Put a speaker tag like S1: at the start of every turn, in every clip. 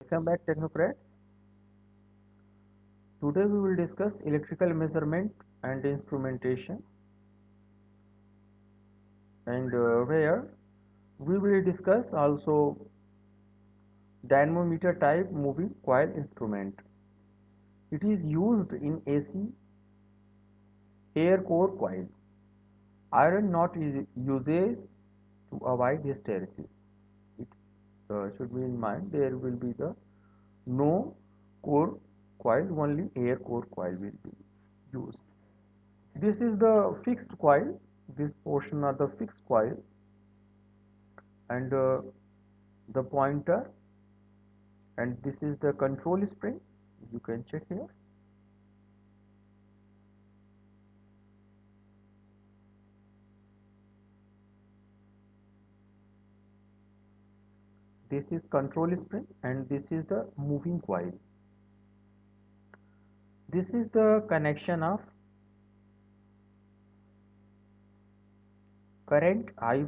S1: Welcome back, Technocrats. Today we will discuss electrical measurement and instrumentation, and where we will discuss also dynamometer type moving coil instrument. It is used in AC air core coil. Iron knot uses to avoid hysteresis. It should be in mind there will be the no core coil, only air core coil will be used. This is the fixed coil. This portion are the fixed coil, and the pointer, and this is the control spring. You can check here. This is control spring, and this is the moving coil. This is the connection of current I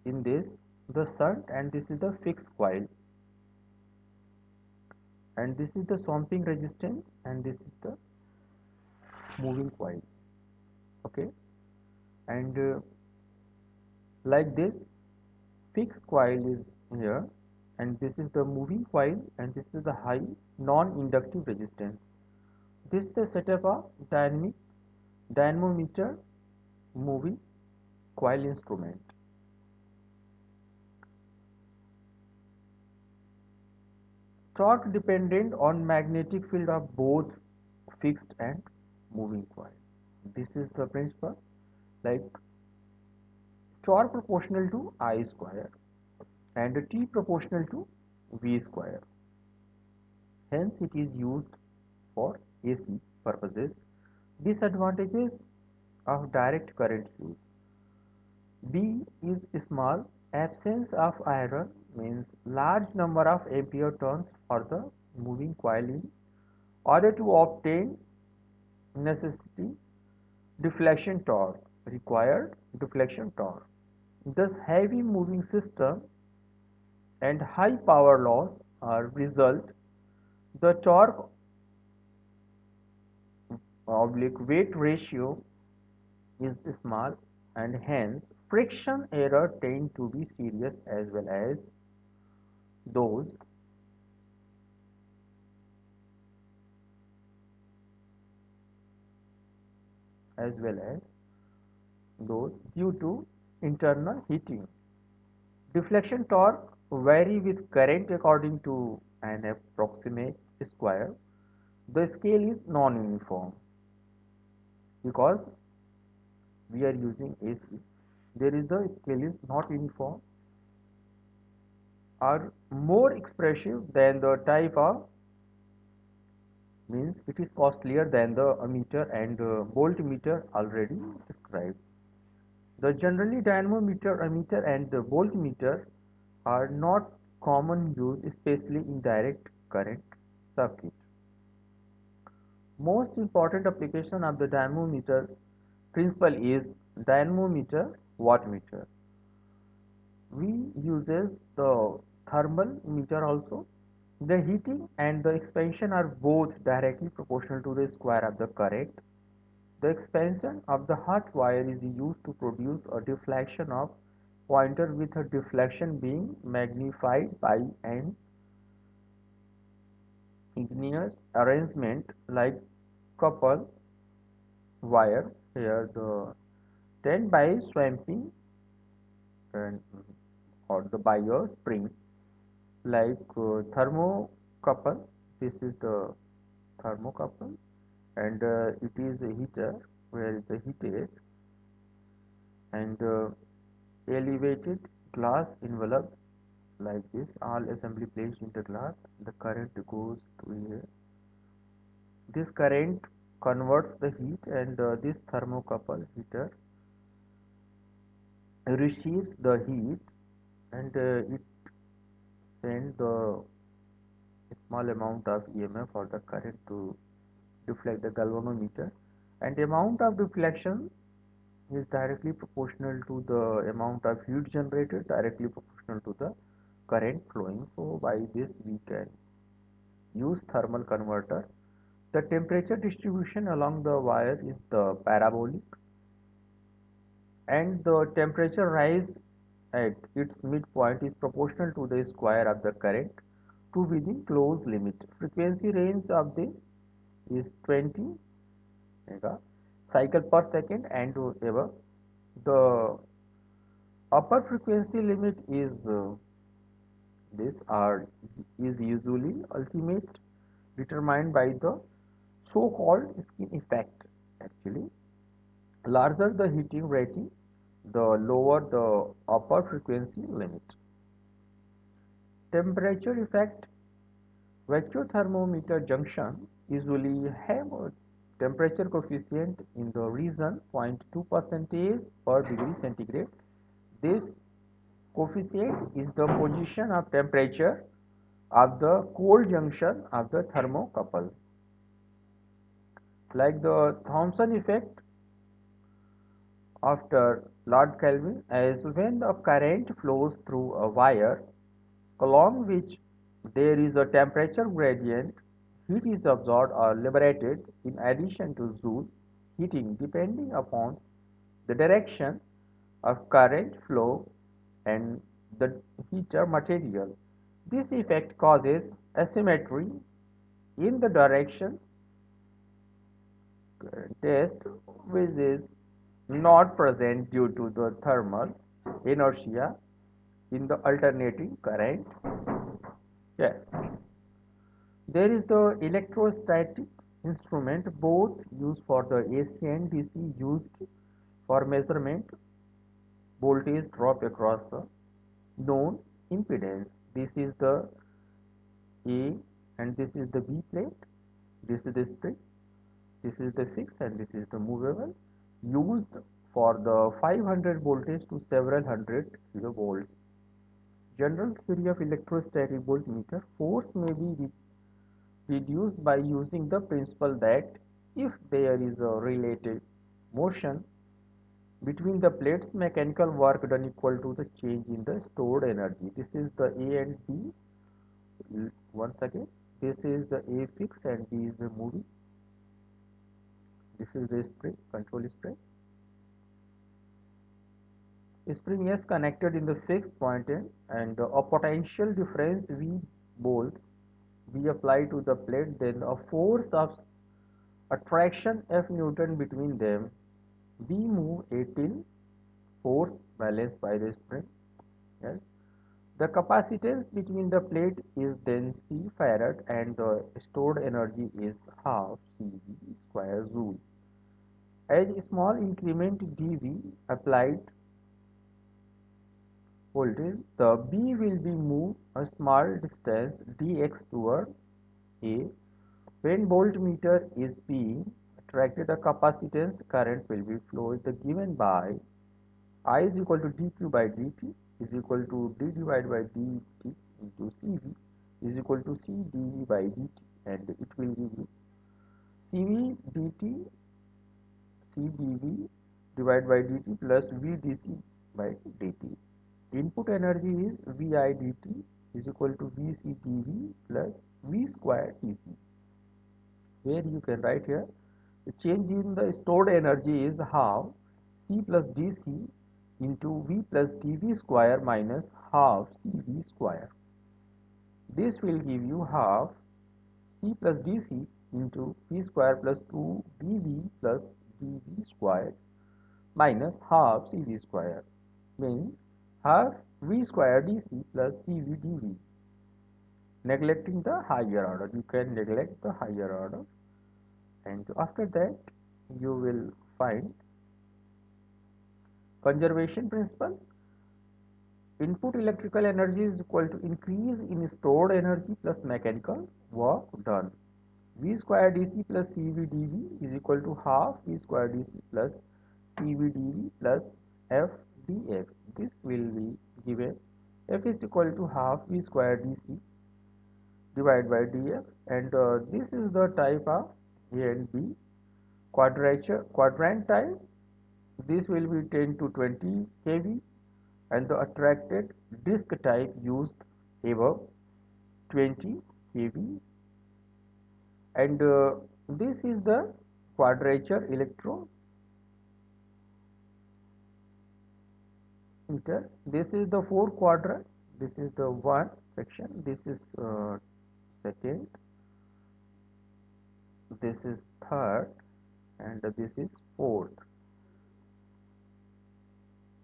S1: in this the shunt, and this is the fixed coil, and this is the swamping resistance, and this is the moving coil. Okay, and like this fixed coil is here, and this is the moving coil, and this is the high non-inductive resistance. This is the setup of dynamometer moving coil instrument. Torque dependent on magnetic field of both fixed and moving coil. This is the principle, like torque proportional to I square and T proportional to V square. Hence it is used for AC purposes. Disadvantages of direct current use. B is small. Absence of iron means large number of ampere turns for the moving coil in order to obtain necessity deflection torque, required deflection torque. Thus heavy moving system and high power loss are result. The torque oblique weight ratio is small, and hence friction error tend to be serious those as well as those due to internal heating. Deflection torque vary with current according to an approximate square. The scale is non-uniform because we are using AC. There is the scale is not uniform, are more expressive than the type of, means it is costlier than the ammeter and voltmeter already described. The generally dynamometer, ammeter and the voltmeter are not common use, especially in direct current circuit. Most important application of the dynamometer principle is dynamometer wattmeter. We uses the thermal meter also. The heating and the expansion are both directly proportional to the square of the current. The expansion of the hot wire is used to produce a deflection of pointer, with a deflection being magnified by an igneous arrangement like couple wire. Here the then by swamping and or the by a spring like thermocouple. This is the thermocouple, and it is a heater where the heated and elevated glass envelope like this. All assembly placed in the glass. The current goes to here. This current converts the heat, and this thermocouple heater receives the heat, and it sends the small amount of EMF or the current to deflect the galvanometer, and the amount of deflection is directly proportional to the amount of heat generated, directly proportional to the current flowing. So by this we can use thermal converter. The temperature distribution along the wire is the parabolic, and the temperature rise at its midpoint is proportional to the square of the current to within closed limit. Frequency range of this is 20 mega cycle per second and above. The upper frequency limit is this R is usually ultimate determined by the so-called skin effect. Actually, larger the heating rating, the lower the upper frequency limit. Temperature effect. Vacuothermometer junction usually have a temperature coefficient in the region 0.2% per degree centigrade. This coefficient is the position of temperature of the cold junction of the thermocouple. Like the Thomson effect after Lord Kelvin, as when a current flows through a wire along which there is a temperature gradient, heat is absorbed or liberated in addition to Joule heating depending upon the direction of current flow and the heater material. This effect causes asymmetry in the direction test, which is not present due to the thermal inertia in the alternating current. Yes, there is the electrostatic instrument, both used for the AC and DC, used for measurement voltage drop across a known impedance. This is the A and this is the B plate. This is the spring. This is the fixed and this is the movable, used for the 500 voltage to several hundred kilovolts. General theory of electrostatic voltmeter. Force may be reduced by using the principle that if there is a relative motion between the plates, mechanical work done equal to the change in the stored energy. This is the A and B. Once again, this is the A fixed and B is the moving. This is the spring, control spring. Spring is connected in the fixed point end, and a potential difference V volts be applied to the plate, then a force of attraction F Newton between them. B move A till force balanced by the spring. Yes. The capacitance between the plate is then C farad and the stored energy is half CV square joule. As small increment dV applied voltage, the B will be moved a small distance dx toward A. When voltmeter is being attracted, the capacitance current will be flowed given by I is equal to dq by dt is equal to d divided by dt into Cv is equal to C dV by dt, and it will give you Cv dt C dV divided by dt plus V dc by dt. Input energy is Vi dt is equal to Vc dV plus V square dc, where you can write here the change in the stored energy is half C plus dc into V plus dV square minus half Cv square. This will give you half C plus dc into V square plus 2 dV plus dV square minus half Cv square, means half V square dc plus Cv dV. Neglecting the higher order, you can neglect the higher order, and after that you will find conservation principle. Input electrical energy is equal to increase in stored energy plus mechanical work done. V square dc plus Cv dV is equal to half V square dc plus Cv dV plus F dx. This will be given F is equal to half V square dc divided by dx, and this is the type of A and B. Quadrant type, this will be 10 to 20 kV, and the attracted disc type used above 20 kV, and this is the quadrature electrometer. This is the four quadrant. This is the one section. This is second. This is third, and this is fourth.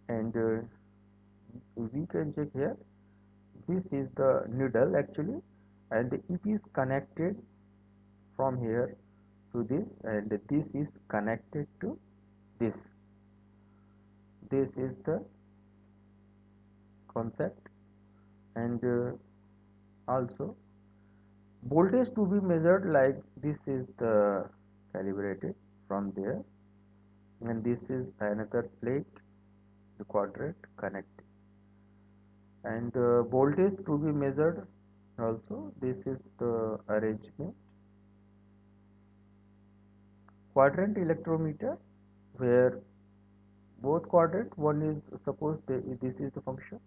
S1: And we can check here. This is the needle actually, and it is connected from here to this, and this is connected to this. This is the concept. And also voltage to be measured, like this is the calibrated from there, and this is another plate, the quadrant connected, and voltage to be measured also. This is the arrangement. Quadrant electrometer, where both quadrant, one is suppose this is the function,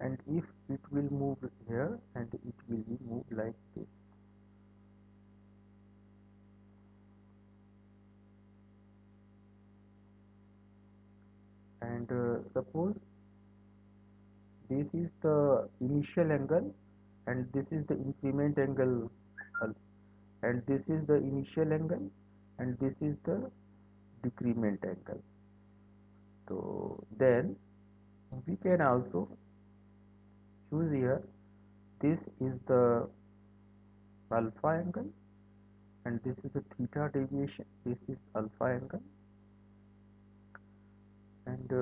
S1: and if it will move here, and it will be moved like this. And suppose this is the initial angle, and this is the increment angle, and this is the initial angle, and this is the decrement angle. So then we can also choose here, this is the alpha angle, and this is the theta deviation. This is alpha angle, and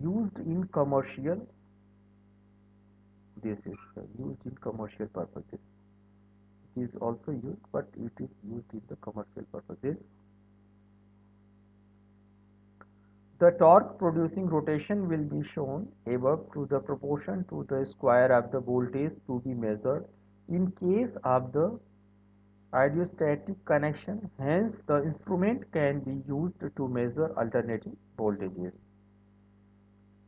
S1: used in commercial, this is used in commercial purposes. It is also used, but it is used in the commercial purposes. The torque producing rotation will be shown above to the proportion to the square of the voltage to be measured in case of the idiostatic connection. Hence, the instrument can be used to measure alternating voltages.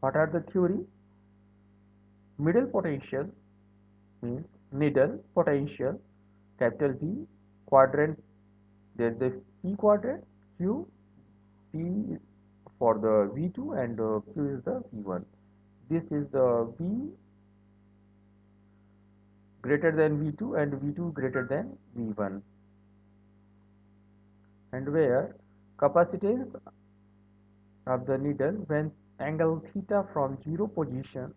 S1: What are the theory? Middle potential means needle potential, capital V, quadrant, there is the P quadrant, Q, P for the V2, and Q is the V1. This is the V greater than V2 and V2 greater than V1, and where capacitance of the needle when angle theta from 0 position,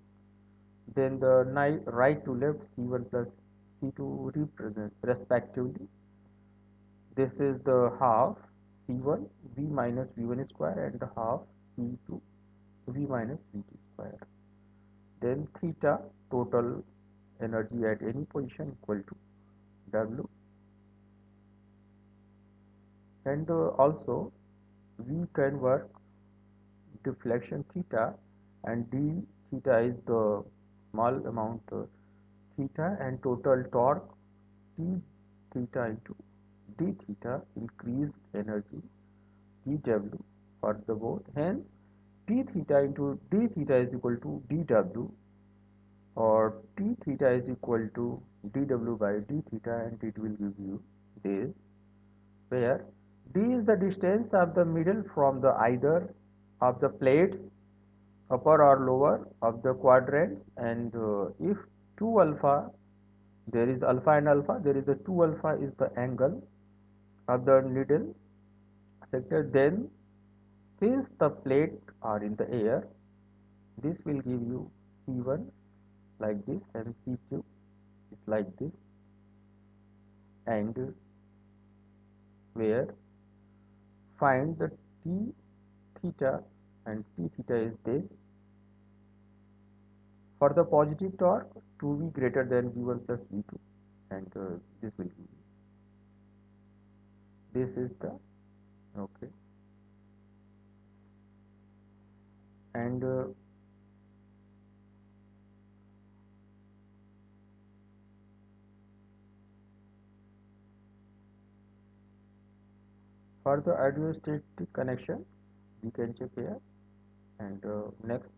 S1: then the right to left C1 plus C2 represent respectively. This is the half C1 V minus V1 square, and the half C2 V minus VT square. Then theta, total energy at any position, equal to W. And also we can work deflection theta, and d theta is the small amount theta, and total torque T theta into d theta, increased energy dW for the both. Hence T theta into d theta is equal to dW, or T theta is equal to dW by d theta, and it will give you this, where d is the distance of the middle from the either of the plates, upper or lower of the quadrants, and if 2 alpha, there is alpha and alpha, there is the 2 alpha is the angle of the needle sector, then since the plate are in the air, this will give you C1 like this, and C2 is like this, and where find the T theta, and T theta is this. For the positive torque, 2V greater than V1 plus V2, and this will give you. This is the okay, and for the idiostatic connection, we can check here, and next